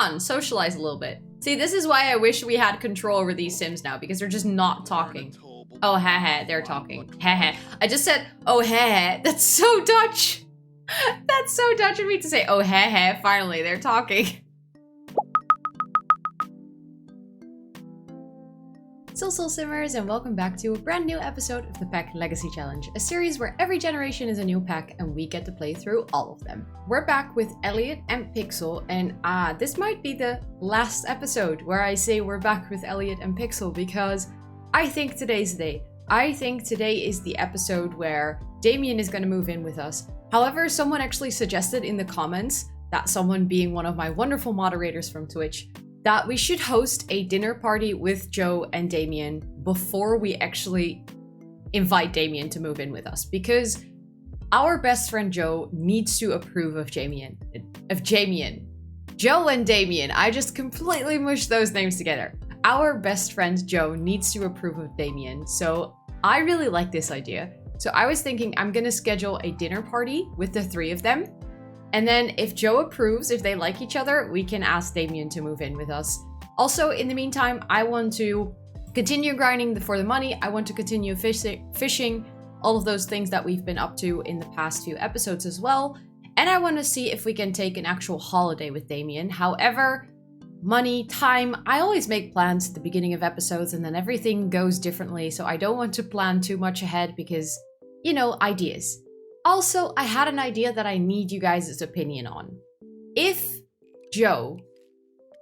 on, socialize a little bit. See, this is why I wish we had control over these Sims now, because they're just not talking. Oh, heh, they're talking. Heh. I just said, oh, heh. That's so Dutch. That's so Dutch of me to say, oh, heh, finally, they're talking. Soul Simmers, and welcome back to a brand new episode of the Pack Legacy Challenge, a series where every generation is a new pack and we get to play through all of them. We're back with Elliot and Pixel, and this might be the last episode where I say we're back with Elliot and Pixel, because I think today's the day. I think today is the episode where Damien is going to move in with us. However, someone actually suggested in the comments, that someone being one of my wonderful moderators from Twitch, that we should host a dinner party with Joe and Damien before we actually invite Damien to move in with us, because our best friend Joe needs to approve of Damien. Joe and Damien. I just completely mushed those names together. Our best friend Joe needs to approve of Damien, so I really like this idea. So I was thinking I'm gonna schedule a dinner party with the three of them. And then if Joe approves, if they like each other, we can ask Damien to move in with us. Also, in the meantime, I want to continue grinding for the money. I want to continue fishing, all of those things that we've been up to in the past few episodes as well. And I want to see if we can take an actual holiday with Damien. However, money, time, I always make plans at the beginning of episodes and then everything goes differently. So I don't want to plan too much ahead because, you know, ideas. Also, I had an idea that I need you guys' opinion on. If Joe,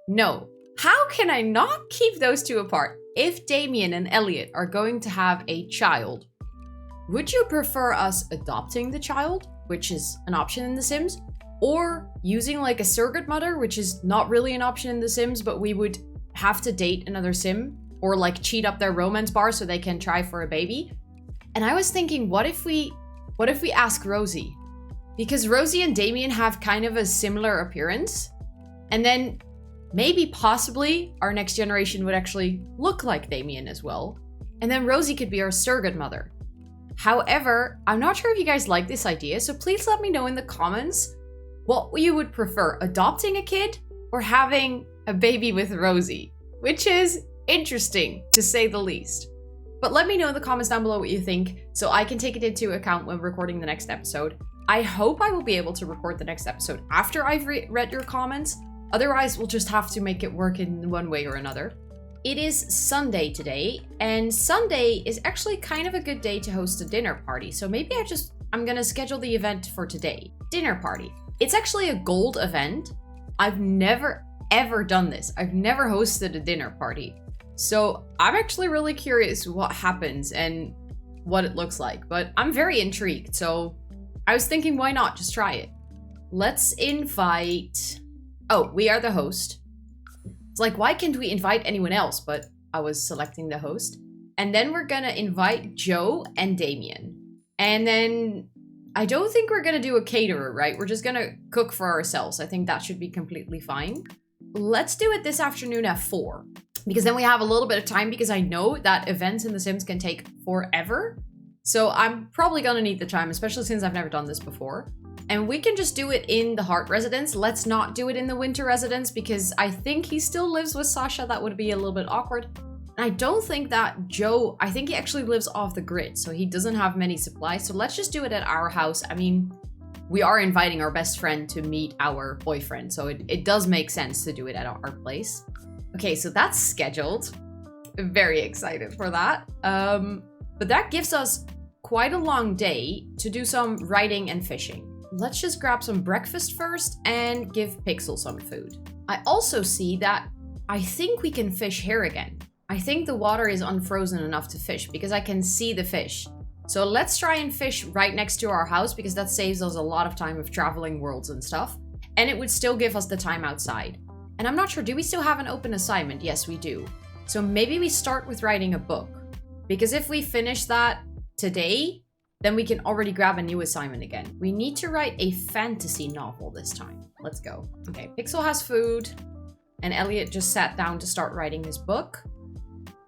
no, how can I not keep those two apart? If Damien and Elliot are going to have a child, would you prefer us adopting the child, which is an option in The Sims, or using like a surrogate mother, which is not really an option in The Sims, but we would have to date another Sim or like cheat up their romance bar so they can try for a baby? And I was thinking, what if we ask Rosie? Because Rosie and Damien have kind of a similar appearance. And then maybe possibly our next generation would actually look like Damien as well. And then Rosie could be our surrogate mother. However, I'm not sure if you guys like this idea, so please let me know in the comments what you would prefer, adopting a kid or having a baby with Rosie, which is interesting to say the least. But let me know in the comments down below what you think, so I can take it into account when recording the next episode. I hope I will be able to record the next episode after I've read your comments. Otherwise, we'll just have to make it work in one way or another. It is Sunday today, and Sunday is actually kind of a good day to host a dinner party. So maybe I'm gonna schedule the event for today. Dinner party. It's actually a gold event. I've never ever done this. I've never hosted a dinner party. So I'm actually really curious what happens and what it looks like, but I'm very intrigued. So I was thinking, why not just try it? Let's invite, oh, we are the host. It's like, why can't we invite anyone else? But I was selecting the host. And then we're gonna invite Joe and Damien. And then I don't think we're gonna do a caterer, right? We're just gonna cook for ourselves. I think that should be completely fine. Let's do it this afternoon at 4. Because then we have a little bit of time, because I know that events in The Sims can take forever. So I'm probably gonna need the time, especially since I've never done this before. And we can just do it in the Heart residence. Let's not do it in the Winter residence, because I think he still lives with Sasha. That would be a little bit awkward. And I don't think that Joe, I think he actually lives off the grid, so he doesn't have many supplies. So let's just do it at our house. I mean, we are inviting our best friend to meet our boyfriend, so it does make sense to do it at our place. Okay, so that's scheduled. Very excited for that. But that gives us quite a long day to do some writing and fishing. Let's just grab some breakfast first and give Pixel some food. I also see that I think we can fish here again. I think the water is unfrozen enough to fish because I can see the fish. So let's try and fish right next to our house, because that saves us a lot of time of traveling worlds and stuff. And it would still give us the time outside. And I'm not sure, do we still have an open assignment? Yes, we do. So maybe we start with writing a book. Because if we finish that today, then we can already grab a new assignment again. We need to write a fantasy novel this time. Let's go. Okay, Pixel has food. And Elliot just sat down to start writing his book.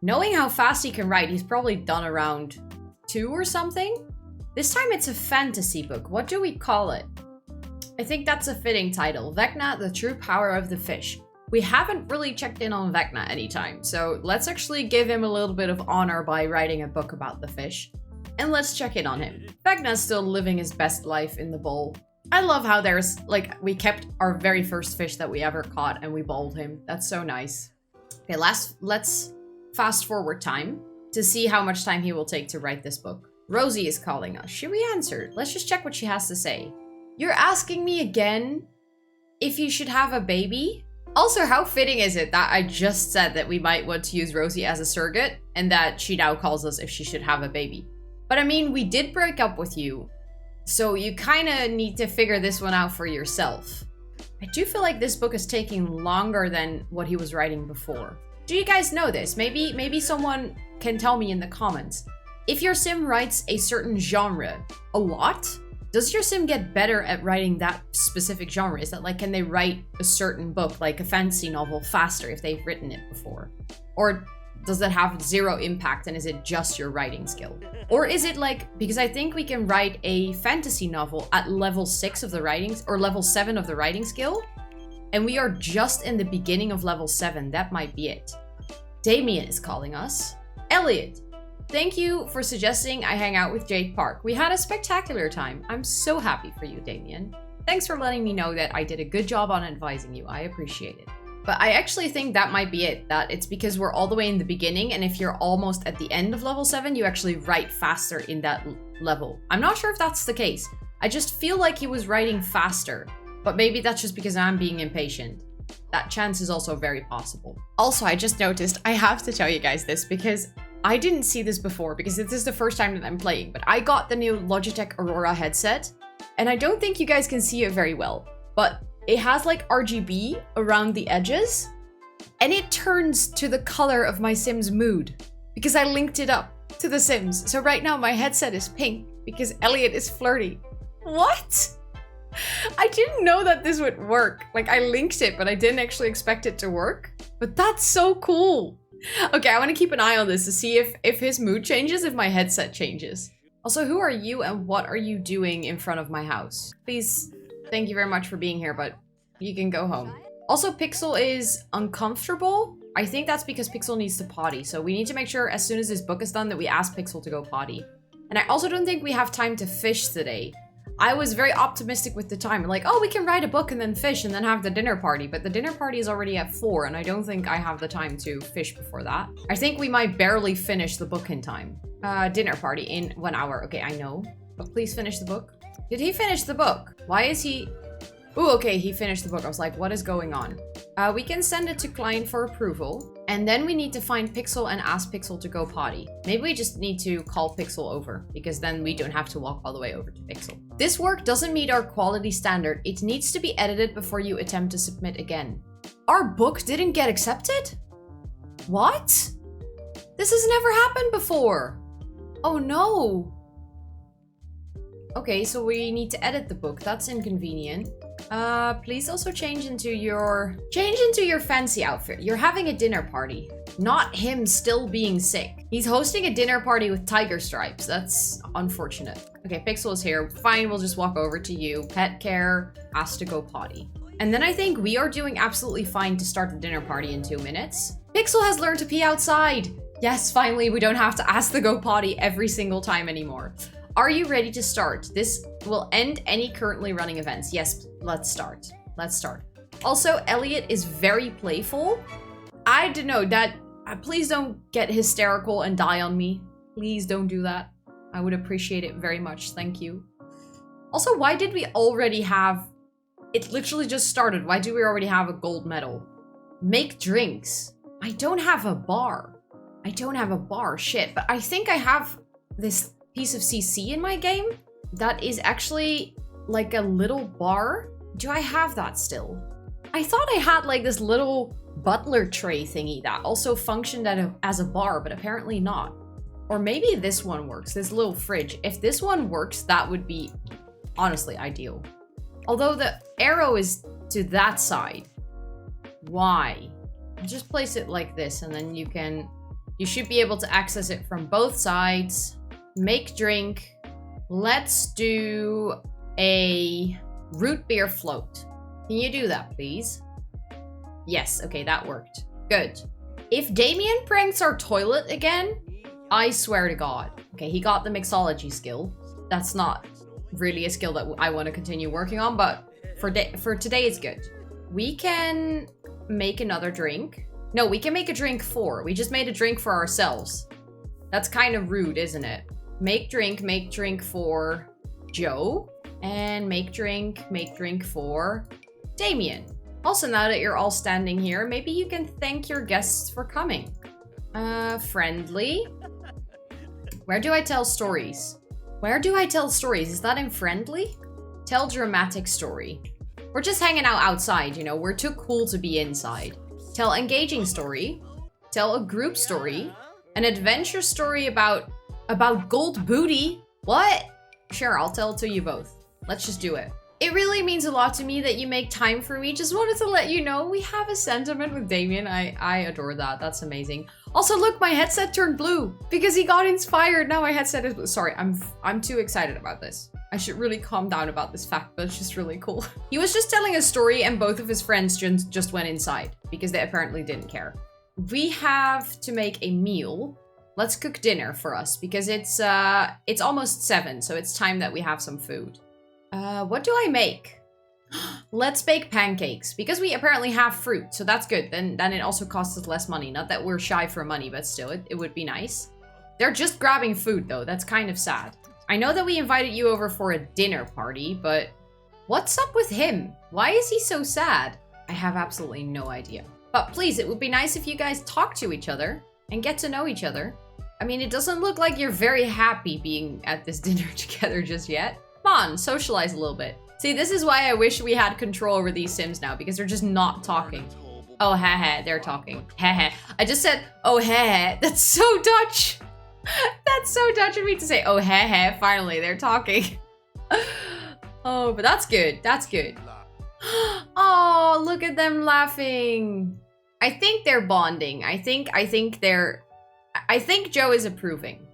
Knowing how fast he can write, he's probably done around 2 or something. This time it's a fantasy book. What do we call it? I think that's a fitting title. Vecna, the True Power of the Fish. We haven't really checked in on Vecna anytime, so let's actually give him a little bit of honor by writing a book about the fish. And let's check in on him. Vecna's still living his best life in the bowl. I love how there's, like, we kept our very first fish that we ever caught and we bowled him. That's so nice. Okay, let's fast forward time to see how much time he will take to write this book. Rosie is calling us. Should we answer? Let's just check what she has to say. You're asking me again if you should have a baby? Also, how fitting is it that I just said that we might want to use Rosie as a surrogate and that she now calls us if she should have a baby? But I mean, we did break up with you, so you kind of need to figure this one out for yourself. I do feel like this book is taking longer than what he was writing before. Do you guys know this? Maybe someone can tell me in the comments. If your sim writes a certain genre a lot, does your sim get better at writing that specific genre? Is that like, can they write a certain book, like a fantasy novel, faster if they've written it before? Or does that have zero impact and is it just your writing skill? Or is it like, because I think we can write a fantasy novel at level 6 of the writings, or level 7 of the writing skill, and we are just in the beginning of level 7, that might be it. Damien is calling us. Elliot, thank you for suggesting I hang out with Jade Park. We had a spectacular time. I'm so happy for you, Damien. Thanks for letting me know that I did a good job on advising you. I appreciate it. But I actually think that might be it, that it's because we're all the way in the beginning, and if you're almost at the end of level 7, you actually write faster in that level. I'm not sure if that's the case. I just feel like he was writing faster, but maybe that's just because I'm being impatient. That chance is also very possible. Also, I just noticed, I have to tell you guys this because I didn't see this before, because this is the first time that I'm playing, but I got the new Logitech Aurora headset, and I don't think you guys can see it very well, but it has like RGB around the edges, and it turns to the color of my Sim's mood because I linked it up to the Sims. So right now my headset is pink because Elliot is flirty. What? I didn't know that this would work. Like, I linked it, but I didn't actually expect it to work. But that's so cool. Okay, I want to keep an eye on this to see if his mood changes, if my headset changes. Also, who are you and what are you doing in front of my house? Please. Thank you very much for being here, but you can go home. Also, Pixel is uncomfortable. I think that's because Pixel needs to potty, so we need to make sure as soon as this book is done that we ask Pixel to go potty. And I also don't think we have time to fish today. I was very optimistic with the time, like, oh, we can write a book and then fish and then have the dinner party, but the dinner party is already at 4 and I don't think I have the time to fish before that. I think we might barely finish the book in time. Dinner party in 1 hour. Okay, I know, but please finish the book. Did he finish the book? Why is he... Ooh, okay, he finished the book. I was like, what is going on? We can send it to client for approval. And then we need to find Pixel and ask Pixel to go potty. Maybe we just need to call Pixel over, because then we don't have to walk all the way over to Pixel. This work doesn't meet our quality standard. It needs to be edited before you attempt to submit again. Our book didn't get accepted? What? This has never happened before. Oh no. Okay, so we need to edit the book. That's inconvenient. Please also change into your fancy outfit. You're having a dinner party. Not him still being sick. He's hosting a dinner party with tiger stripes. That's unfortunate. Okay, Pixel is here. Fine, we'll just walk over to you. Pet care has to go potty. And then I think we are doing absolutely fine to start the dinner party in 2 minutes. Pixel has learned to pee outside. Yes, finally, we don't have to ask to go potty every single time anymore. Are you ready to start? This will end any currently running events. Yes, let's start. Let's start. Also, Elliot is very playful. I don't know that. Please don't get hysterical and die on me. Please don't do that. I would appreciate it very much. Thank you. Also, why did we already have... It literally just started. Why do we already have a gold medal? Make drinks. I don't have a bar. I don't have a bar. Shit. But I think I have this piece of CC in my game that is actually like a little bar. Do I have that still? I thought I had like this little butler tray thingy that also functioned as a bar, but apparently not. Or maybe this one works, this little fridge. If this one works, that would be honestly ideal. Although the arrow is to that side. Why? Just place it like this and then you should be able to access it from both sides. Make drink. Let's do a root beer float. Can you do that, please? Yes, okay, that worked. Good. If Damien pranks our toilet again, I swear to God. Okay, he got the mixology skill. That's not really a skill that I want to continue working on, but for today it's good. We can make another drink. No, we can make a drink for. We just made a drink for ourselves. That's kind of rude, isn't it? Make drink for Joe. And make drink for Damien. Also, now that you're all standing here, maybe you can thank your guests for coming. Friendly. Where do I tell stories? Where do I tell stories? Is that in friendly? Tell dramatic story. We're just hanging out outside, you know. We're too cool to be inside. Tell engaging story. Tell a group story. An adventure story about gold booty. What? Sure, I'll tell it to you both. Let's just do it. It really means a lot to me that you make time for me. Just wanted to let you know we have a sentiment with Damien. I adore that. That's amazing. Also, look, my headset turned blue because he got inspired. Now my headset is blue. Sorry, I'm too excited about this. I should really calm down about this fact, but it's just really cool. He was just telling a story and both of his friends just went inside because they apparently didn't care. We have to make a meal. Let's cook dinner for us because it's almost 7, so it's time that we have some food. What do I make? Let's bake pancakes because we apparently have fruit, so that's good. Then it also costs us less money. Not that we're shy for money, but still, it would be nice. They're just grabbing food though. That's kind of sad. I know that we invited you over for a dinner party, but what's up with him? Why is he so sad? I have absolutely no idea. But please, it would be nice if you guys talk to each other and get to know each other. I mean, it doesn't look like you're very happy being at this dinner together just yet. Come on, socialize a little bit. See, this is why I wish we had control over these Sims now, because they're just not talking. Oh, heh, they're talking. Heh. I just said, oh, heh. That's so Dutch. That's so Dutch of me to say, oh, heh, finally, they're talking. Oh, but that's good. That's good. Oh, look at them laughing. I think they're bonding. I think Joe is approving.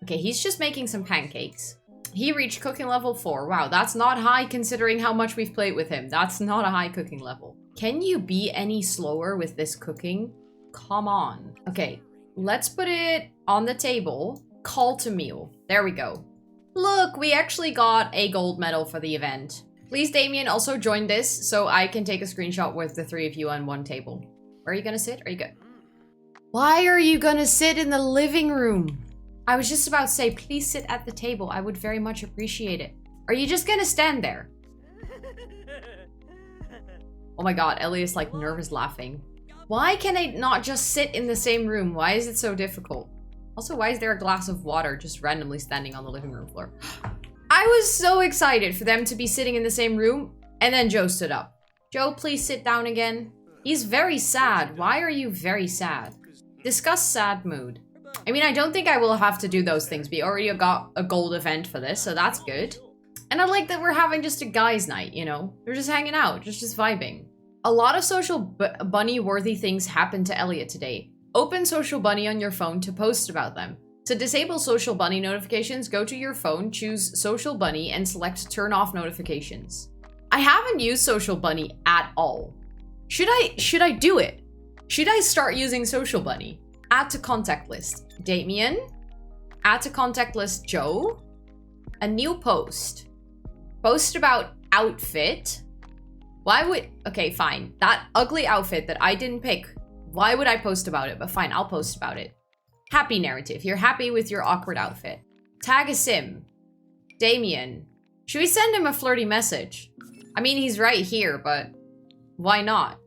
Okay, he's just making some pancakes. He reached cooking level 4. Wow, that's not high considering how much we've played with him. That's not a high cooking level. Can you be any slower with this cooking? Come on. Okay, let's put it on the table. Call to meal. There we go. Look, we actually got a gold medal for the event. Please, Damien, also join this so I can take a screenshot with the 3 of you on one table. Where are you gonna sit? Are you good? Why are you gonna sit in the living room? I was just about to say, please sit at the table. I would very much appreciate it. Are you just gonna stand there? Oh my god, Elliot's like nervous laughing. Why can I not just sit in the same room? Why is it so difficult? Also, why is there a glass of water just randomly standing on the living room floor? I was so excited for them to be sitting in the same room, and then Joe stood up. Joe, please sit down again. He's very sad. Why are you very sad? Discuss sad mood. I mean, I don't think I will have to do those things. We already got a gold event for this, so that's good. And I like that we're having just a guys' night, you know? We're just hanging out, just vibing. A lot of social bunny-worthy things happened to Elliot today. Open Social Bunny on your phone to post about them. To disable Social Bunny notifications, go to your phone, choose Social Bunny, and select Turn Off Notifications. I haven't used Social Bunny at all. Should I do it? Should I start using Social Bunny? Add to contact list. Damien. Add to contact list Joe. A new post. Post about outfit. Why would... Okay, fine. That ugly outfit that I didn't pick. Why would I post about it? But fine, I'll post about it. Happy narrative. You're happy with your awkward outfit. Tag a sim. Damien. Should we send him a flirty message? I mean, he's right here, but why not?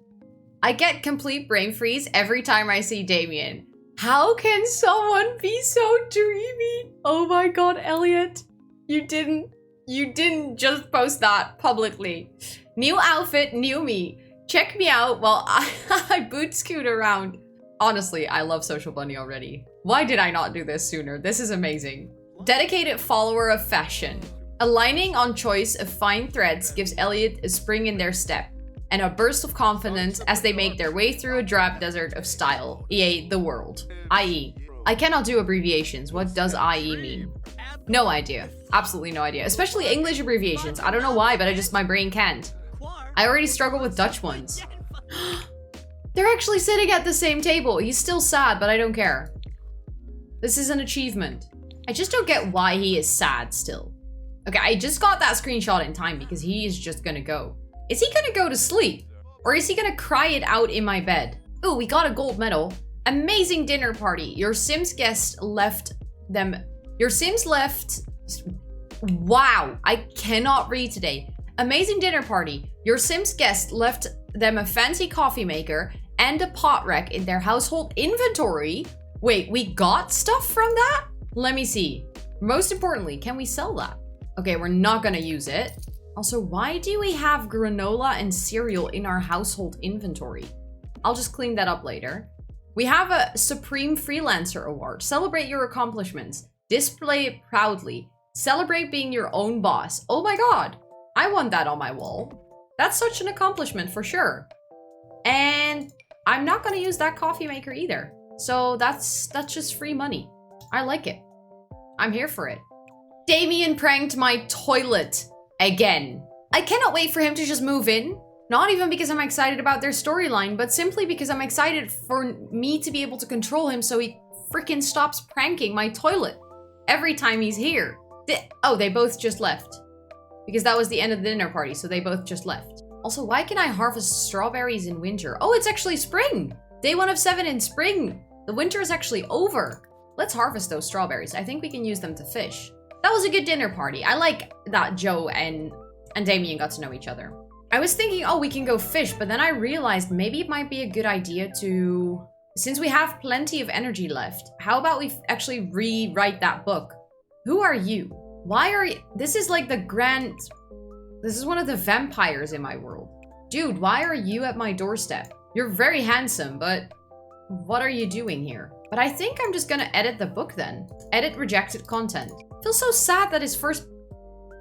I get complete brain freeze every time I see Damien. How can someone be so dreamy? Oh my god, Elliot. You didn't just post that publicly. New outfit, new me. Check me out while I boot scoot around. Honestly, I love Social Bunny already. Why did I not do this sooner? This is amazing. Dedicated follower of fashion. Aligning on choice of fine threads gives Elliot a spring in their step and a burst of confidence as they make their way through a drab desert of style, EA the world. IE. I cannot do abbreviations. What does IE mean? No idea. Absolutely no idea. Especially English abbreviations. I don't know why, but my brain can't. I already struggle with Dutch ones. They're actually sitting at the same table. He's still sad, but I don't care. This is an achievement. I just don't get why he is sad still. Okay, I just got that screenshot in time because he is just gonna go. Is he gonna go to sleep? Or is he gonna cry it out in my bed? Ooh, we got a gold medal. Amazing dinner party. Your Sims guest left them... Your Sims left... Wow, I cannot read today. Amazing dinner party. Your Sims guest left them a fancy coffee maker and a pot rack in their household inventory. Wait, we got stuff from that? Let me see. Most importantly, can we sell that? Okay, we're not gonna use it. Also, why do we have granola and cereal in our household inventory? I'll just clean that up later. We have a Supreme Freelancer Award. Celebrate your accomplishments. Display it proudly. Celebrate being your own boss. Oh my god. I want that on my wall. That's such an accomplishment for sure. And I'm not gonna use that coffee maker either. So that's just free money. I like it. I'm here for it. Damien pranked my toilet again. I cannot wait for him to just move in. Not even because I'm excited about their storyline, but simply because I'm excited for me to be able to control him so he freaking stops pranking my toilet every time he's here. Oh, they both just left. Because that was the end of the dinner party, so they both just left. Also, why can I harvest strawberries in winter? Oh, it's actually spring! Day 1 of 7 in spring! The winter is actually over. Let's harvest those strawberries. I think we can use them to fish. That was a good dinner party. I like that Joe and Damien got to know each other. I was thinking, oh, we can go fish, but then I realized maybe it might be a good idea to... Since we have plenty of energy left, how about we actually rewrite that book? Who are you? Why are you... This is like the grand... This is one of the vampires in my world. Dude, why are you at my doorstep? You're very handsome, but what are you doing here? But I think I'm just gonna edit the book then. Edit rejected content. Feels so sad that his first...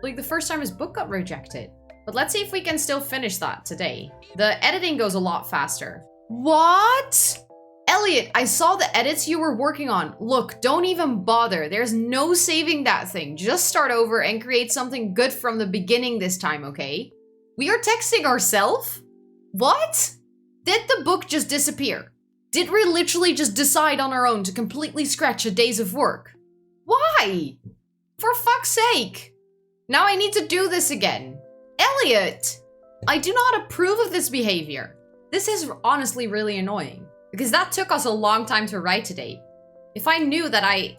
Like the first time his book got rejected. But let's see if we can still finish that today. The editing goes a lot faster. What? Elliot, I saw the edits you were working on. Look, don't even bother. There's no saving that thing. Just start over and create something good from the beginning this time, okay? We are texting ourselves? What? Did the book just disappear? Did we literally just decide on our own to completely scratch a days of work? Why? For fuck's sake. Now I need to do this again. Elliot, I do not approve of this behavior. This is honestly really annoying. Because that took us a long time to write today. If I knew that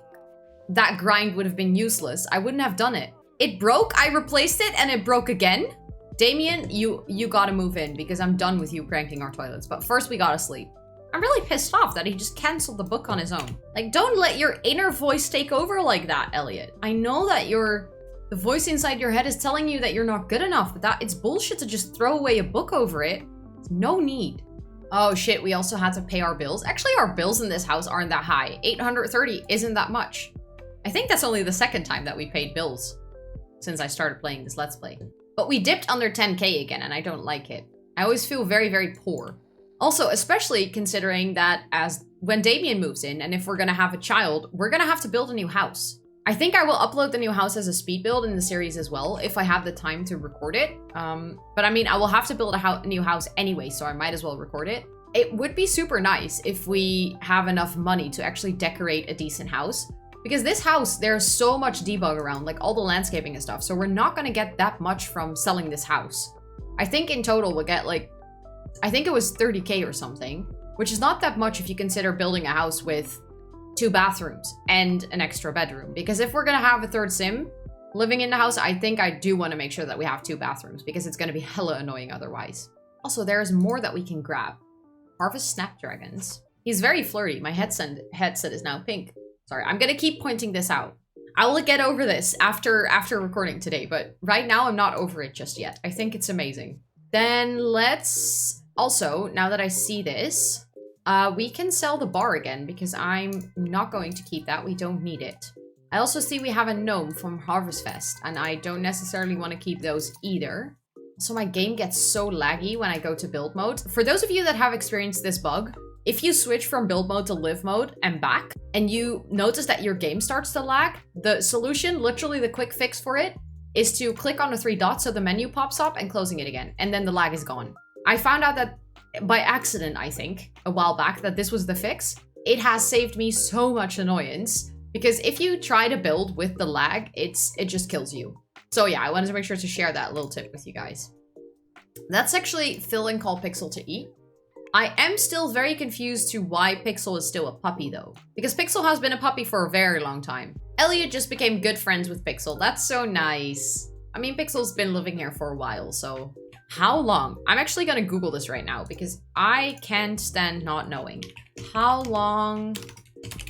that grind would have been useless, I wouldn't have done it. It broke, I replaced it, and it broke again. Damien, you gotta move in because I'm done with you pranking our toilets. But first we gotta sleep. I'm really pissed off that he just canceled the book on his own. Like, don't let your inner voice take over like that, Elliot. I know that the voice inside your head is telling you that you're not good enough, but it's bullshit to just throw away a book over it. There's no need. Oh shit, we also had to pay our bills. Actually, our bills in this house aren't that high. 830 isn't that much. I think that's only the second time that we paid bills since I started playing this Let's Play. But we dipped under 10k again, and I don't like it. I always feel very, very poor. Also, especially considering that when Damien moves in, and if we're gonna have a child, we're gonna have to build a new house. I think I will upload the new house as a speed build in the series as well, if I have the time to record it. But I mean, I will have to build a new house anyway, so I might as well record it. It would be super nice if we have enough money to actually decorate a decent house. Because this house, there's so much debug around, like all the landscaping and stuff, so we're not gonna get that much from selling this house. I think in total we'll get like, I think it was 30k or something, which is not that much if you consider building a house with 2 bathrooms and an extra bedroom. Because if we're gonna have a third sim living in the house, I think I do want to make sure that we have 2 bathrooms because it's gonna be hella annoying otherwise. Also, there's more that we can grab. Harvest snapdragons. He's very flirty. My headset is now pink. Sorry, I'm gonna keep pointing this out. I will get over this after recording today, but right now I'm not over it just yet. I think it's amazing. Then let's also, now that I see this, we can sell the bar again because I'm not going to keep that. We don't need it. I also see we have a gnome from Harvest Fest, and I don't necessarily want to keep those either. So my game gets so laggy when I go to build mode. For those of you that have experienced this bug, if you switch from build mode to live mode and back, and you notice that your game starts to lag, the solution, literally the quick fix for it, is to click on the 3 dots so the menu pops up and closing it again, and then the lag is gone. I found out that by accident, I think, a while back that this was the fix. It has saved me so much annoyance because if you try to build with the lag, it just kills you. So yeah, I wanted to make sure to share that little tip with you guys. Let's actually fill and call Pixel to eat. I am still very confused to why Pixel is still a puppy though. Because Pixel has been a puppy for a very long time. Elliot just became good friends with Pixel. That's so nice. I mean, Pixel's been living here for a while, so... How long? I'm actually gonna Google this right now because I can't stand not knowing. How long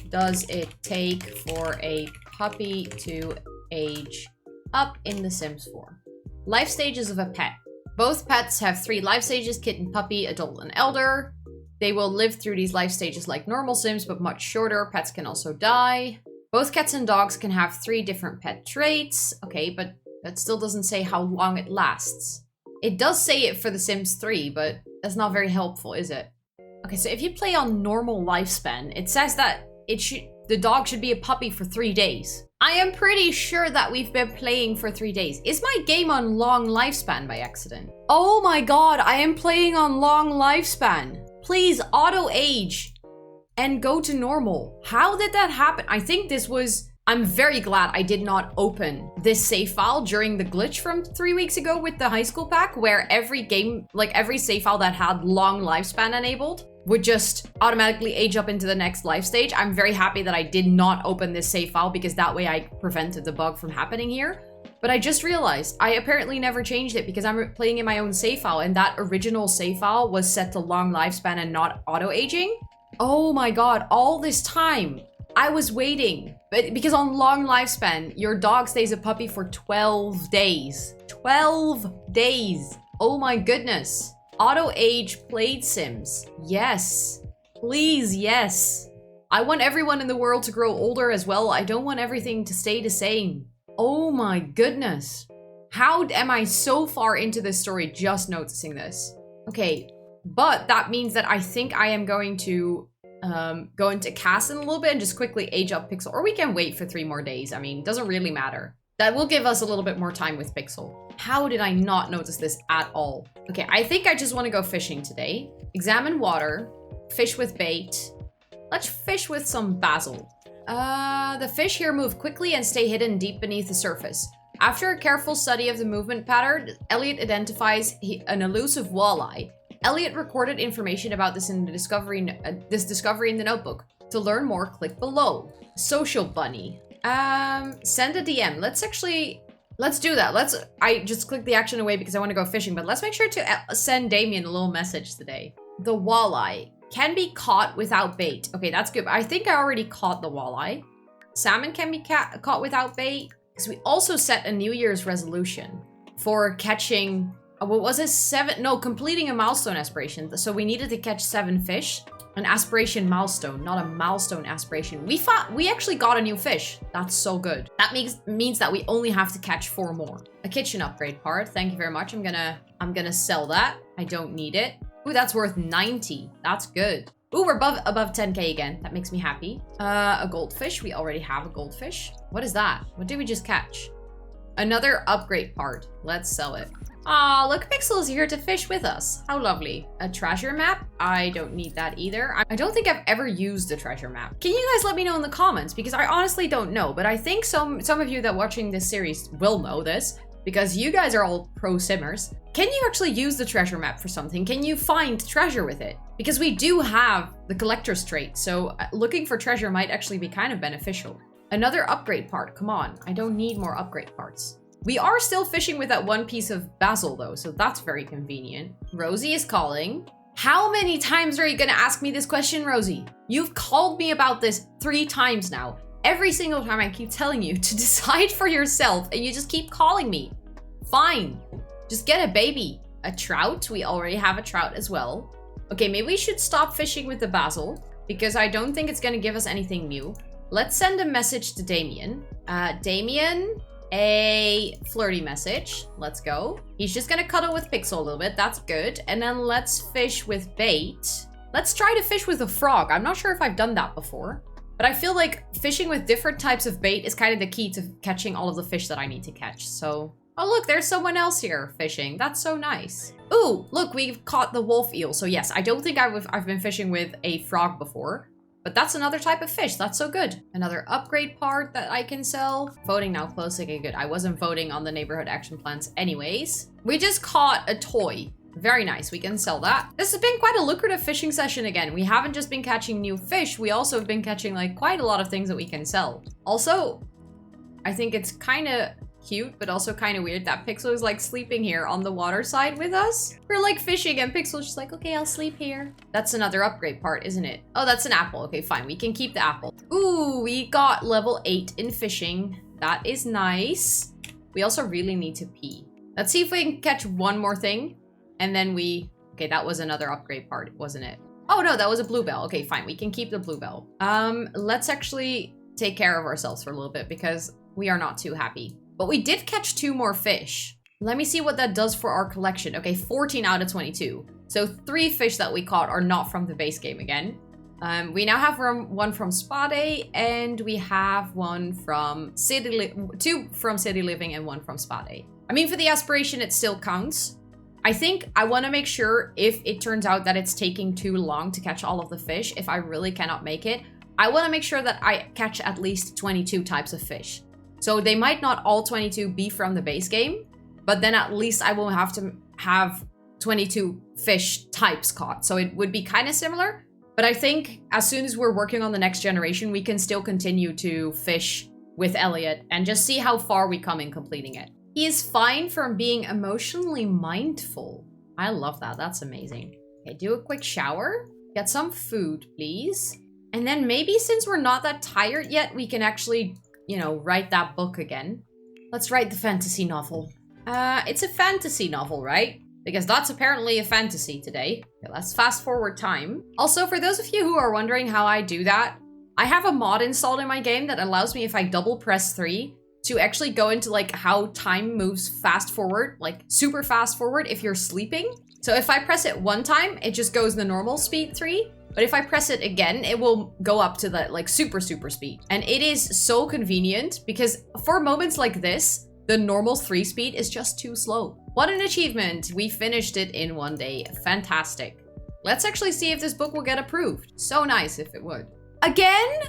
does it take for a puppy to age up in The Sims 4? Life stages of a pet. Both pets have 3 life stages: kitten, puppy, adult, and elder. They will live through these life stages like normal Sims, but much shorter. Pets can also die. Both cats and dogs can have 3 different pet traits. Okay, but that still doesn't say how long it lasts. It does say it for The Sims 3, but that's not very helpful, is it? Okay, so if you play on normal lifespan, it says that the dog should be a puppy for 3 days. I am pretty sure that we've been playing for 3 days. Is my game on long lifespan by accident? Oh my god, I am playing on long lifespan. Please auto age and go to normal. How did that happen? I think this was... I'm very glad I did not open this save file during the glitch from 3 weeks ago with the high school pack, where every game, like every save file that had long lifespan enabled would just automatically age up into the next life stage. I'm very happy that I did not open this save file because that way I prevented the bug from happening here. But I just realized I apparently never changed it because I'm playing in my own save file, and that original save file was set to long lifespan and not auto aging. Oh my god, all this time I was waiting, but because on long lifespan, your dog stays a puppy for 12 days. 12 days. Oh my goodness. Auto age played Sims. Yes. Please, yes. I want everyone in the world to grow older as well. I don't want everything to stay the same. Oh my goodness. How am I so far into this story just noticing this? Okay, but that means that I think I am going to go into cast in a little bit and just quickly age up Pixel. Or we can wait for 3 more days. I mean, it doesn't really matter. That will give us a little bit more time with Pixel. How did I not notice this at all? Okay, I think I just want to go fishing today. Examine water. Fish with bait. Let's fish with some basil. The fish here move quickly and stay hidden deep beneath the surface. After a careful study of the movement pattern, Elliot identifies an elusive walleye. Elliot recorded information about this in the discovery in the notebook. To learn more, click below. Social bunny. Send a DM. Let's do that. I just clicked the action away because I want to go fishing, but let's make sure to send Damien a little message today. The walleye can be caught without bait. Okay, that's good. I think I already caught the walleye. Salmon can be caught without bait. Because we also set a New Year's resolution for catching... what was it? Completing a milestone aspiration. So we needed to catch 7 fish. An aspiration milestone, not a milestone aspiration. We actually got a new fish. That's so good. That means that we only have to catch 4 more. A kitchen upgrade part. Thank you very much. I'm gonna sell that. I don't need it. Ooh, that's worth 90. That's good. Ooh, we're above 10k again. That makes me happy. A goldfish. We already have a goldfish. What is that? What did we just catch? Another upgrade part. Let's sell it. Aw, look, Pixel is here to fish with us. How lovely. A treasure map? I don't need that either. I don't think I've ever used a treasure map. Can you guys let me know in the comments? Because I honestly don't know, but I think some of you that are watching this series will know this because you guys are all pro simmers. Can you actually use the treasure map for something? Can you find treasure with it? Because we do have the collector's trait, so looking for treasure might actually be kind of beneficial. Another upgrade part, come on. I don't need more upgrade parts. We are still fishing with that 1 piece of basil though, so that's very convenient. Rosie is calling. How many times are you gonna ask me this question, Rosie? You've called me about this 3 times now. Every single time I keep telling you to decide for yourself and you just keep calling me. Fine, just get a baby. A trout, we already have a trout as well. Okay, maybe we should stop fishing with the basil because I don't think it's gonna give us anything new. Let's send a message to Damien. Damien, a flirty message. Let's go. He's just gonna cuddle with Pixel a little bit. That's good. And then let's fish with bait. Let's try to fish with a frog. I'm not sure if I've done that before, but I feel like fishing with different types of bait is kind of the key to catching all of the fish that I need to catch. So Oh, look, there's someone else here fishing. That's so nice. Ooh, look, we've caught the wolf eel. So yes, I don't think I've been fishing with a frog before. But that's another type of fish. That's so good. Another upgrade part that I can sell. Voting now close. Okay, good. I wasn't voting on the neighborhood action plans anyways. We just caught a toy. Very nice. We can sell that. This has been quite a lucrative fishing session again. We haven't just been catching new fish. We also have been catching like quite a lot of things that we can sell. Also, I think it's kind of cute, but also kind of weird that Pixel is like sleeping here on the water side with us. We're like fishing and Pixel's just like, okay, I'll sleep here. That's another upgrade part, isn't it? Oh, that's an apple. Okay, fine. We can keep the apple. Ooh, we got level 8 in fishing. That is nice. We also really need to pee. Let's see if we can catch one more thing. And then okay, that was another upgrade part, wasn't it? Oh no, that was a bluebell. Okay, fine. We can keep the bluebell. Let's actually take care of ourselves for a little bit because we are not too happy. But we did catch 2 more fish. Let me see what that does for our collection. Okay, 14 out of 22. So 3 fish that we caught are not from the base game again. We now have one from Spa Day, and we have one from 2 from City Living and 1 from Spa Day. I mean, for the aspiration, it still counts. I think I want to make sure if it turns out that it's taking too long to catch all of the fish, if I really cannot make it, I want to make sure that I catch at least 22 types of fish. So they might not all 22 be from the base game, but then at least I won't have to have 22 fish types caught. So it would be kind of similar, but I think as soon as we're working on the next generation, we can still continue to fish with Elliot and just see how far we come in completing it. He is fine from being emotionally mindful. I love that. That's amazing. Okay, do a quick shower. Get some food, please. And then maybe since we're not that tired yet, we can actually, you know, write that book again. Let's write the fantasy novel. It's a fantasy novel, right? Because that's apparently a fantasy today. Okay, let's fast forward time. Also, for those of you who are wondering how I do that, I have a mod installed in my game that allows me, if I double press 3, to actually go into like how time moves fast forward, like super fast forward if you're sleeping. So if I press it 1 time, it just goes the normal speed 3. But if I press it again, it will go up to the like super speed. And it is so convenient because for moments like this, the normal 3 speed is just too slow. What an achievement. We finished it in 1 day. Fantastic. Let's actually see if this book will get approved. So nice if it would. Again?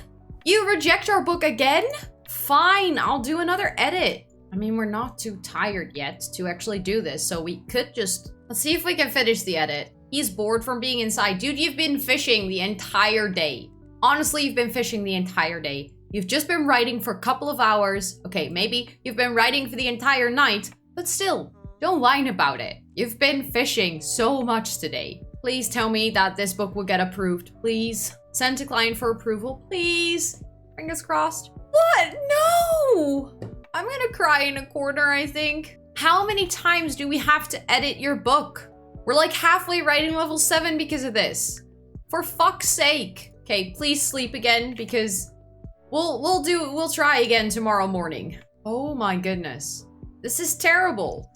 You reject our book again? Fine, I'll do another edit. I mean, we're not too tired yet to actually do this, so we could just... Let's see if we can finish the edit. He's bored from being inside. Dude, you've been fishing the entire day. Honestly, you've been fishing the entire day. You've just been writing for a couple of hours. Okay, maybe you've been writing for the entire night, but still, don't whine about it. You've been fishing so much today. Please tell me that this book will get approved, please. Send to client for approval, please. Fingers crossed. What? No! I'm gonna cry in a corner, I think. How many times do we have to edit your book? We're like halfway writing level 7 because of this. For fuck's sake. Okay, please sleep again because we'll try again tomorrow morning. Oh my goodness. This is terrible.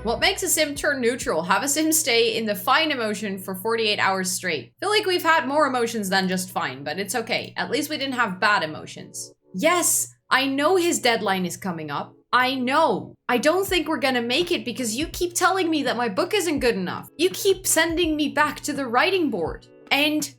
What makes a sim turn neutral? Have a sim stay in the fine emotion for 48 hours straight. Feel like we've had more emotions than just fine, but it's okay. At least we didn't have bad emotions. Yes, I know his deadline is coming up. I know. I don't think we're gonna make it because you keep telling me that my book isn't good enough. You keep sending me back to the writing board. And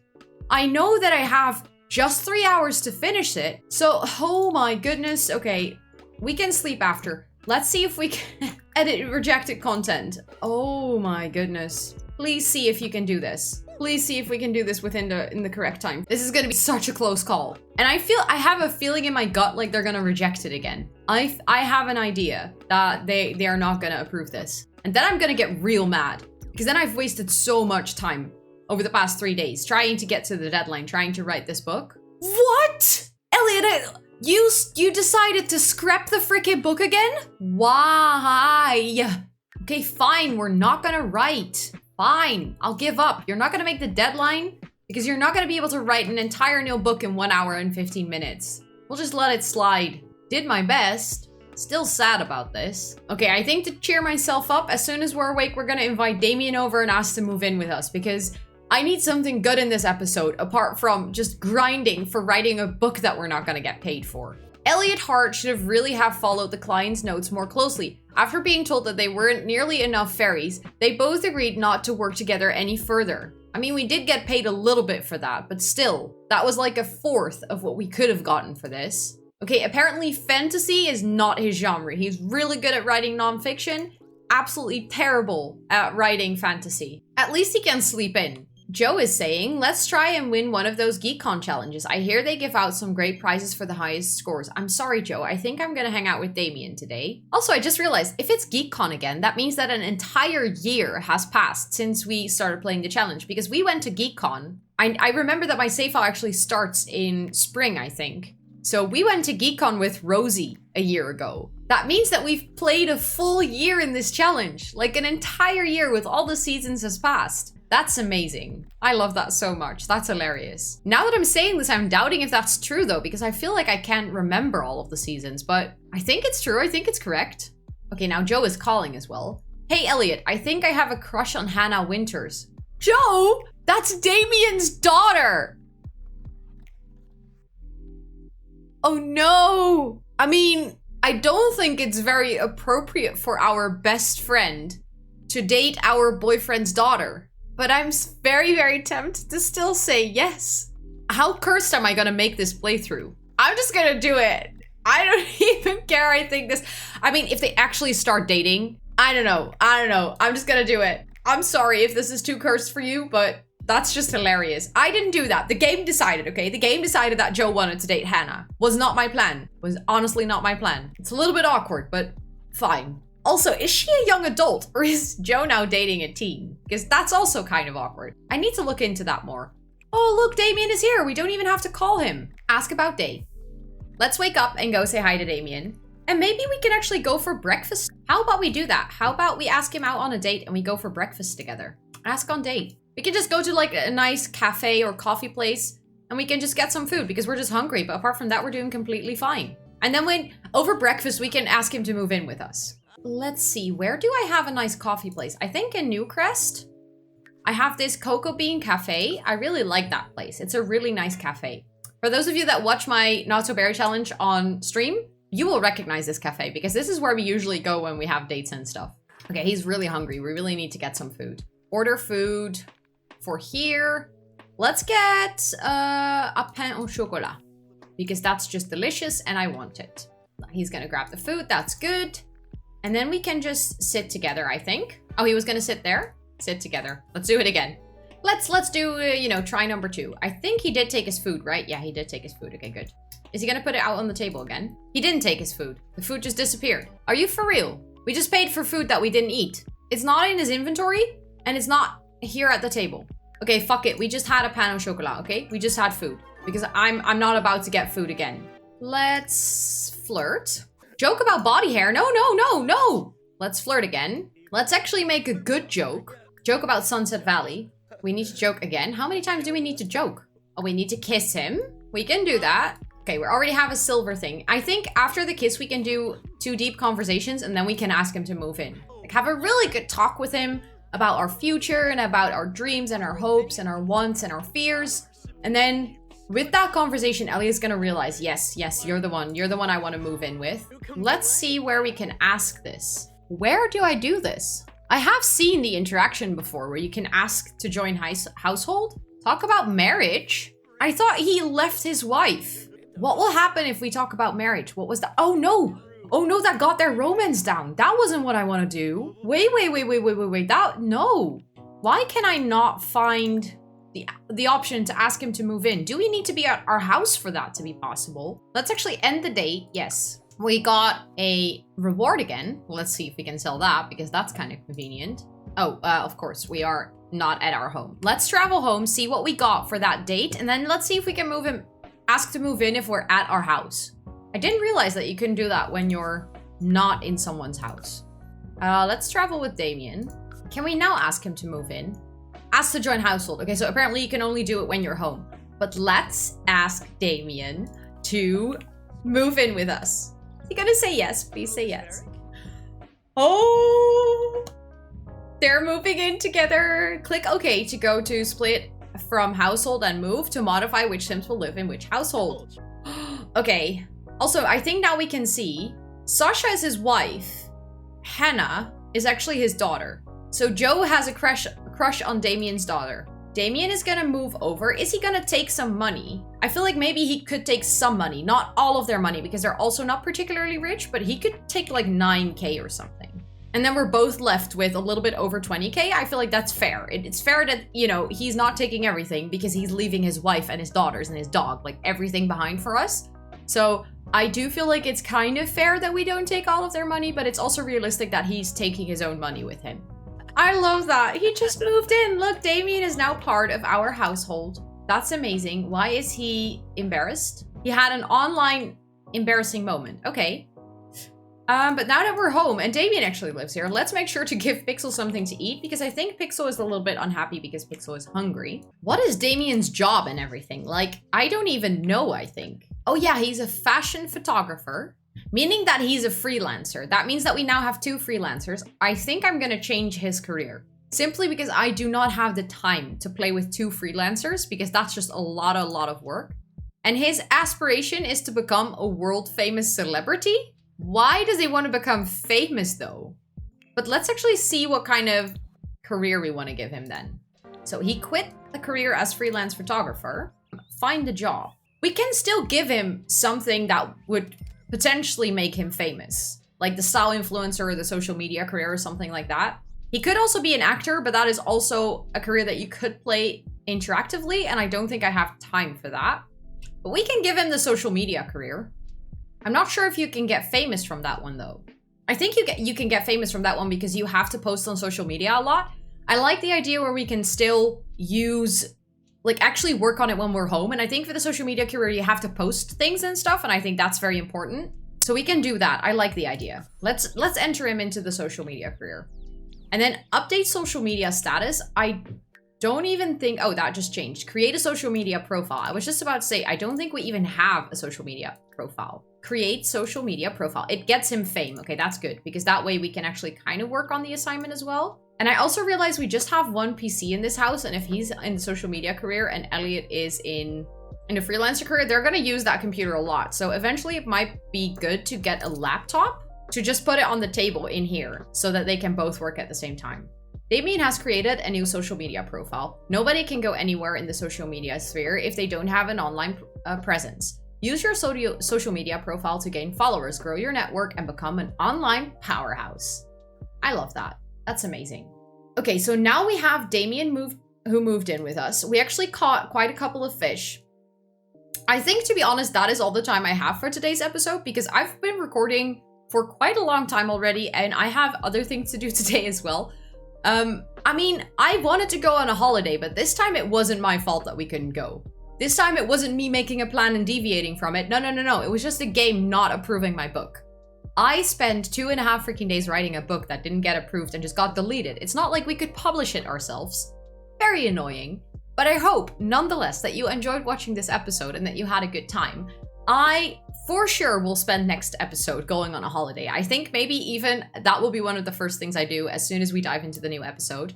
I know that I have just 3 hours to finish it. So, oh my goodness. Okay, we can sleep after. Let's see if we can edit rejected content. Oh my goodness. Please see if you can do this. Please see if we can do this in the correct time. This is gonna be such a close call. And I have a feeling in my gut like they're gonna reject it again. I have an idea that they are not gonna approve this. And then I'm gonna get real mad. Because then I've wasted so much time over the past 3 days trying to get to the deadline, trying to write this book. What? Elliot, you decided to scrap the freaking book again? Why? Okay, fine, we're not gonna write. Fine, I'll give up. You're not gonna make the deadline because you're not gonna be able to write an entire new book in 1 hour and 15 minutes. We'll just let it slide. Did my best. Still sad about this. Okay, I think to cheer myself up, as soon as we're awake, we're gonna invite Damien over and ask to move in with us because I need something good in this episode apart from just grinding for writing a book that we're not gonna get paid for. Elliot Hart should have really have followed the client's notes more closely. After being told that they weren't nearly enough fairies, they both agreed not to work together any further. I mean, we did get paid a little bit for that, but still, that was like a fourth of what we could have gotten for this. Okay, apparently fantasy is not his genre. He's really good at writing nonfiction, absolutely terrible at writing fantasy. At least he can sleep in. Joe is saying, let's try and win one of those GeekCon challenges. I hear they give out some great prizes for the highest scores. I'm sorry, Joe. I think I'm gonna hang out with Damien today. Also, I just realized, if it's GeekCon again, that means that an entire year has passed since we started playing the challenge, because we went to GeekCon. I remember that my save file actually starts in spring, I think. So we went to GeekCon with Rosie a year ago. That means that we've played a full year in this challenge. Like an entire year with all the seasons has passed. That's amazing. I love that so much. That's hilarious. Now that I'm saying this, I'm doubting if that's true though, because I feel like I can't remember all of the seasons, but I think it's true. I think it's correct. Okay, now Joe is calling as well. Hey, Elliot, I think I have a crush on Hannah Winters. Joe, that's Damien's daughter. Oh no. I mean, I don't think it's very appropriate for our best friend to date our boyfriend's daughter. But I'm very, very tempted to still say yes. How cursed am I gonna make this playthrough? I'm just gonna do it. I don't even care. I mean, if they actually start dating, I don't know. I'm just gonna do it. I'm sorry if this is too cursed for you, but that's just hilarious. I didn't do that. The game decided, okay? The game decided that Joe wanted to date Hannah. Was not my plan. Was honestly not my plan. It's a little bit awkward, but fine. Also, is she a young adult or is Joe now dating a teen? Because that's also kind of awkward. I need to look into that more. Oh, look, Damien is here. We don't even have to call him. Ask about Day. Let's wake up and go say hi to Damien. And maybe we can actually go for breakfast. How about we do that? How about we ask him out on a date and we go for breakfast together? Ask on date. We can just go to like a nice cafe or coffee place and we can just get some food because we're just hungry. But apart from that, we're doing completely fine. And then over breakfast, we can ask him to move in with us. Let's see, where do I have a nice coffee place? I think in Newcrest. I have this Cocoa Bean Cafe. I really like that place. It's a really nice cafe. For those of you that watch my Not So Berry Challenge on stream, you will recognize this cafe because this is where we usually go when we have dates and stuff. Okay, he's really hungry. We really need to get some food. Order food for here. Let's get a pain au chocolat because that's just delicious and I want it. He's gonna grab the food. That's good. And then we can just sit together, I think. Oh, he was gonna sit there? Sit together. Let's do it again. Let's do, try number 2. I think he did take his food, right? Yeah, he did take his food. Okay, good. Is he gonna put it out on the table again? He didn't take his food. The food just disappeared. Are you for real? We just paid for food that we didn't eat. It's not in his inventory, and it's not here at the table. Okay, fuck it. We just had a pain au chocolat, okay? We just had food. Because I'm not about to get food again. Let's flirt. Joke about body hair. No. Let's flirt again. Let's actually make a good joke. Joke about Sunset Valley. We need to joke again. How many times do we need to joke? Oh, we need to kiss him. We can do that. Okay, we already have a silver thing. I think after the kiss, we can do 2 deep conversations and then we can ask him to move in. Like have a really good talk with him about our future and about our dreams and our hopes and our wants and our fears. And then with that conversation, Elliot's gonna realize, yes, you're the one I want to move in with. Let's see where we can ask this. Where do I do this? I have seen the interaction before where you can ask to join household. Talk about marriage. I thought he left his wife. What will happen if we talk about marriage? What was that? Oh no, that got their romance down. That wasn't what I want to do. Wait. No. Why can I not find the option to ask him to move in? Do we need to be at our house for that to be possible? Let's actually end the date. Yes. We got a reward again. Let's see if we can sell that because that's kind of convenient. Oh, of course, we are not at our home. Let's travel home, see what we got for that date, and then let's see if we can ask to move in if we're at our house. I didn't realize that you can do that when you're not in someone's house. Let's travel with Damien. Can we now ask him to move in? Ask to join household. Okay, so apparently you can only do it when you're home. But let's ask Damien to move in with us. Is he gonna say yes? Please say yes. Oh, they're moving in together. Click OK to go to split from household and move to modify which Sims will live in which household. Okay. Also, I think now we can see Sasha is his wife. Hannah is actually his daughter. So Joe has a crush on Damien's daughter. Damien is gonna move over. Is he gonna take some money? I feel like maybe he could take some money, not all of their money, because they're also not particularly rich, but he could take like 9K or something. And then we're both left with a little bit over 20K. I feel like that's fair. It's fair that, you know, he's not taking everything because he's leaving his wife and his daughters and his dog, like everything behind for us. So I do feel like it's kind of fair that we don't take all of their money, but it's also realistic that he's taking his own money with him. I love that. He just moved in. Look, Damien is now part of our household. That's amazing. Why is he embarrassed? He had an online embarrassing moment. Okay. But now that we're home and Damien actually lives here, let's make sure to give Pixel something to eat because I think Pixel is a little bit unhappy because Pixel is hungry. What is Damien's job and everything? Like, I don't even know, I think. Oh yeah, he's a fashion photographer. Meaning that he's a freelancer. That means that we now have 2 freelancers. I think I'm gonna change his career. Simply because I do not have the time to play with 2 freelancers because that's just a lot of work. And his aspiration is to become a world famous celebrity? Why does he want to become famous though? But let's actually see what kind of career we want to give him then. So he quit the career as freelance photographer. Find a job. We can still give him something that would potentially make him famous, like the style influencer or the social media career or something like that. He could also be an actor, but that is also a career that you could play interactively, and I don't think I have time for that. But we can give him the social media career. I'm not sure if you can get famous from that one though. I think you can get famous from that one because you have to post on social media a lot. I like the idea where we can still use, like actually work on it when we're home. And I think for the social media career, you have to post things and stuff. And I think that's very important. So we can do that. I like the idea. Let's enter him into the social media career. And then update social media status. I don't even think, oh, that just changed. Create a social media profile. I was just about to say, I don't think we even have a social media profile. Create social media profile. It gets him fame. Okay, that's good because that way we can actually kind of work on the assignment as well. And I also realized we just have 1 PC in this house. And if he's in the social media career and Elliot is in a freelancer career, they're going to use that computer a lot. So eventually it might be good to get a laptop to just put it on the table in here so that they can both work at the same time. Damien has created a new social media profile. Nobody can go anywhere in the social media sphere if they don't have an online presence. Use your social media profile to gain followers, grow your network, and become an online powerhouse. I love that. That's amazing. Okay, so now we have Damien who moved in with us. We actually caught quite a couple of fish. I think, to be honest, that is all the time I have for today's episode because I've been recording for quite a long time already and I have other things to do today as well. I mean, I wanted to go on a holiday, but this time it wasn't my fault that we couldn't go. This time it wasn't me making a plan and deviating from it. No. It was just the game not approving my book. I spent 2.5 freaking days writing a book that didn't get approved and just got deleted. It's not like we could publish it ourselves. Very annoying. But I hope, nonetheless, that you enjoyed watching this episode and that you had a good time. I, for sure, will spend next episode going on a holiday. I think maybe even that will be one of the first things I do as soon as we dive into the new episode.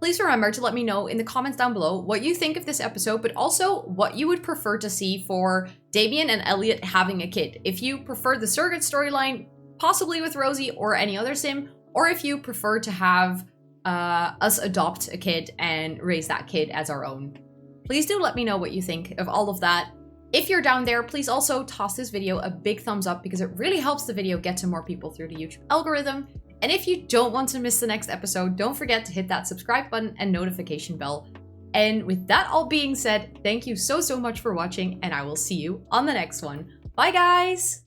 Please remember to let me know in the comments down below what you think of this episode, but also what you would prefer to see for Damien and Elliot having a kid. If you prefer the surrogate storyline, possibly with Rosie or any other sim, or if you prefer to have us adopt a kid and raise that kid as our own. Please do let me know what you think of all of that. If you're down there, please also toss this video a big thumbs up because it really helps the video get to more people through the YouTube algorithm. And if you don't want to miss the next episode, don't forget to hit that subscribe button and notification bell. And with that all being said, thank you so much for watching and I will see you on the next one. Bye guys!